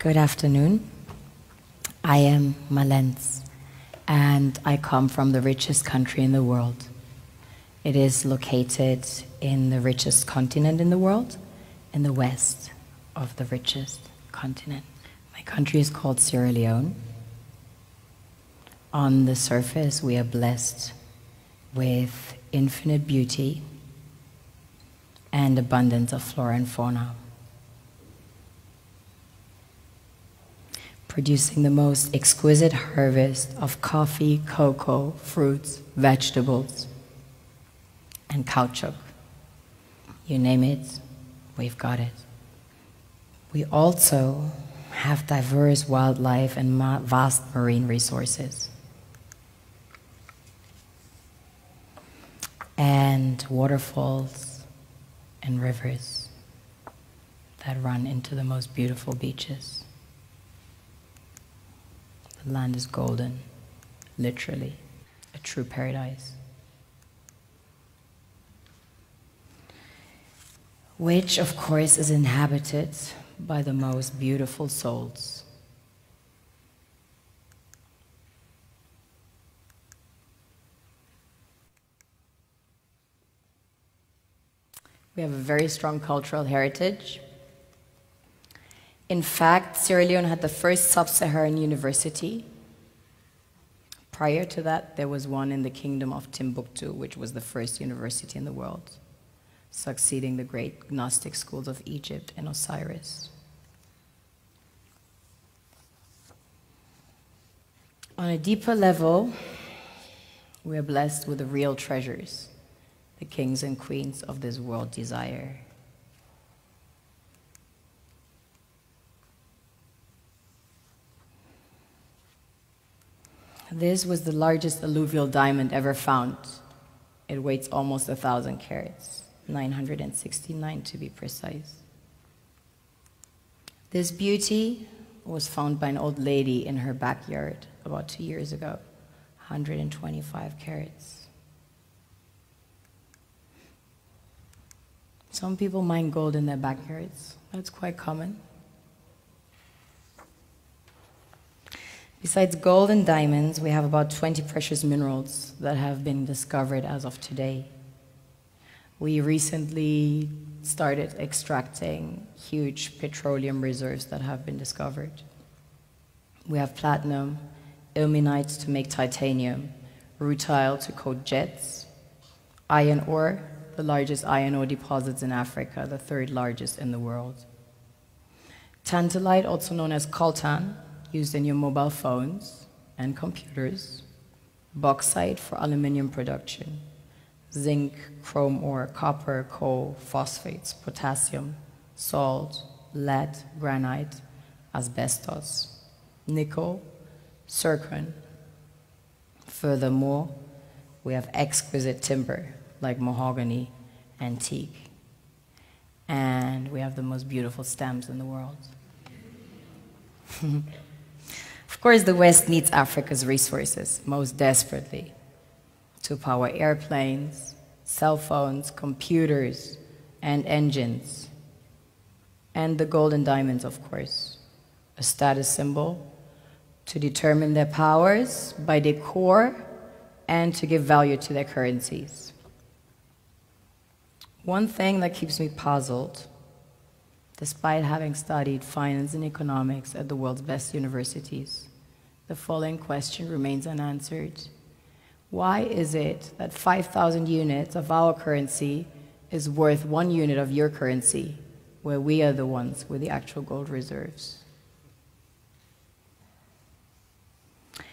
Good afternoon. I am Mallence, and I come from the richest country in the world. It is located in the richest continent in the world, in the west of the richest continent. My country is called Sierra Leone. On the surface, we are blessed with infinite beauty and abundance of flora and fauna, producing the most exquisite harvest of coffee, cocoa, fruits, vegetables, and caoutchouc. You name it, we've got it. We also have diverse wildlife and vast marine resources, and waterfalls and rivers that run into the most beautiful beaches. The land is golden, literally, a true paradise, which of course is inhabited by the most beautiful souls. We have a very strong cultural heritage. In fact, Sierra Leone had the first sub-Saharan university. Prior to that, there was one in the Kingdom of Timbuktu, which was the first university in the world, succeeding the great Gnostic schools of Egypt and Osiris. On a deeper level, we are blessed with the real treasures the kings and queens of this world desire. This was the largest alluvial diamond ever found. It weighs almost 1,000 carats, 969 to be precise. This beauty was found by an old lady in her backyard about 2 years ago, 125 carats. Some people mine gold in their backyards. That's quite common. Besides gold and diamonds, we have about 20 precious minerals that have been discovered as of today. We recently started extracting huge petroleum reserves that have been discovered. We have platinum, ilmenite to make titanium, rutile to coat jets, iron ore, the largest iron ore deposits in Africa, the third largest in the world. Tantalite, also known as coltan, used in your mobile phones and computers. Bauxite for aluminum production. Zinc, chrome ore, copper, coal, phosphates, potassium, salt, lead, granite, asbestos, nickel, zircon. Furthermore, we have exquisite timber like mahogany, antique, and we have the most beautiful stamps in the world. Of course, the West needs Africa's resources most desperately to power airplanes, cell phones, computers, and engines. And the gold and diamonds, of course, a status symbol to determine their powers by their core and to give value to their currencies. One thing that keeps me puzzled, despite having studied finance and economics at the world's best universities, the following question remains unanswered. Why is it that 5,000 units of our currency is worth 1 unit of your currency, where we are the ones with the actual gold reserves?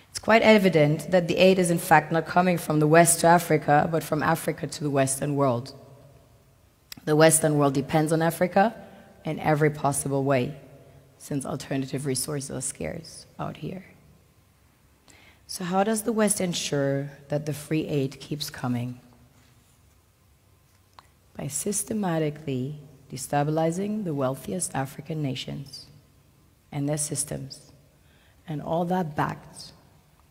It's quite evident that the aid is in fact not coming from the West to Africa, but from Africa to the Western world. The Western world depends on Africa in every possible way, since alternative resources are scarce out here. So how does the West ensure that the free aid keeps coming? By systematically destabilizing the wealthiest African nations and their systems, and all that backed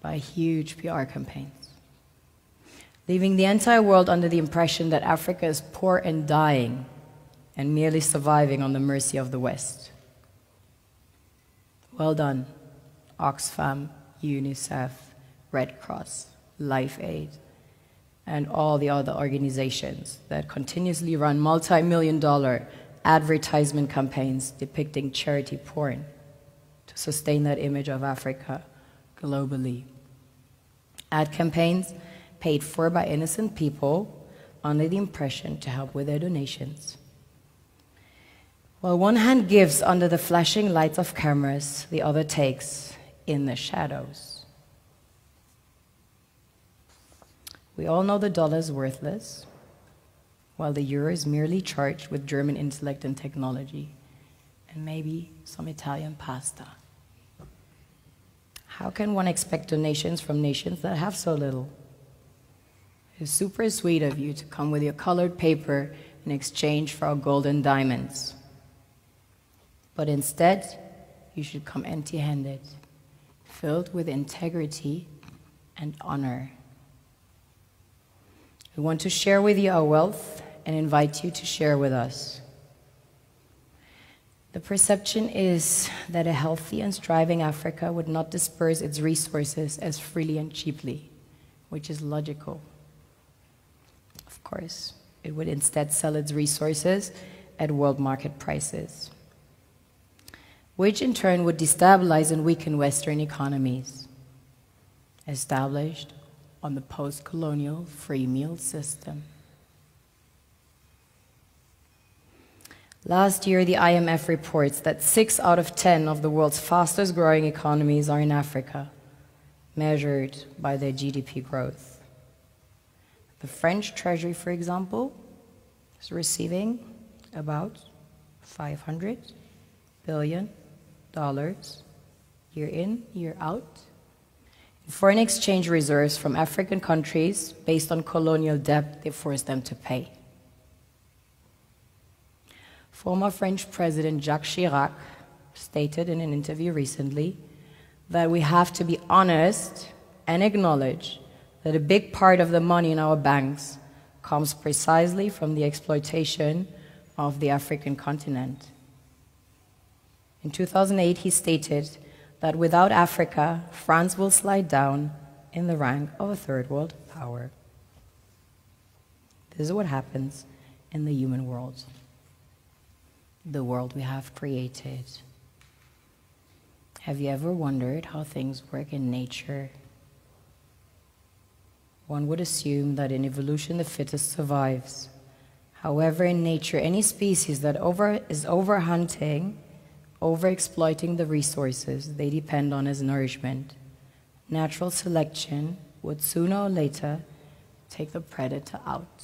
by huge PR campaigns, leaving the entire world under the impression that Africa is poor and dying and merely surviving on the mercy of the West. Well done, Oxfam, UNICEF, Red Cross, Life Aid, and all the other organizations that continuously run multi-million-dollar advertisement campaigns depicting charity porn to sustain that image of Africa globally. Ad campaigns paid for by innocent people under the impression to help with their donations. While one hand gives under the flashing lights of cameras, the other takes in the shadows. We all know the dollar is worthless, while the euro is merely charged with German intellect and technology, and maybe some Italian pasta. How can one expect donations from nations that have so little? It's super sweet of you to come with your colored paper in exchange for our gold and diamonds. But instead, you should come empty-handed, filled with integrity and honor. We want to share with you our wealth and invite you to share with us. The perception is that a healthy and striving Africa would not disperse its resources as freely and cheaply, which is logical. Of course, it would instead sell its resources at world market prices, which in turn would destabilize and weaken Western economies, established on the post-colonial free meal system. Last year, the IMF reports that 6 out of 10 of the world's fastest growing economies are in Africa, measured by their GDP growth. The French Treasury, for example, is receiving about $500 billion year in, year out, in foreign exchange reserves from African countries based on colonial debt they forced them to pay. Former French President Jacques Chirac stated in an interview recently that we have to be honest and acknowledge that a big part of the money in our banks comes precisely from the exploitation of the African continent. In 2008, he stated that without Africa, France will slide down in the rank of a third world power. This is what happens in the human world, the world we have created. Have you ever wondered how things work in nature? One would assume that in evolution the fittest survives. However, in nature, any species that is overhunting, overexploiting the resources they depend on as nourishment, natural selection would sooner or later take the predator out.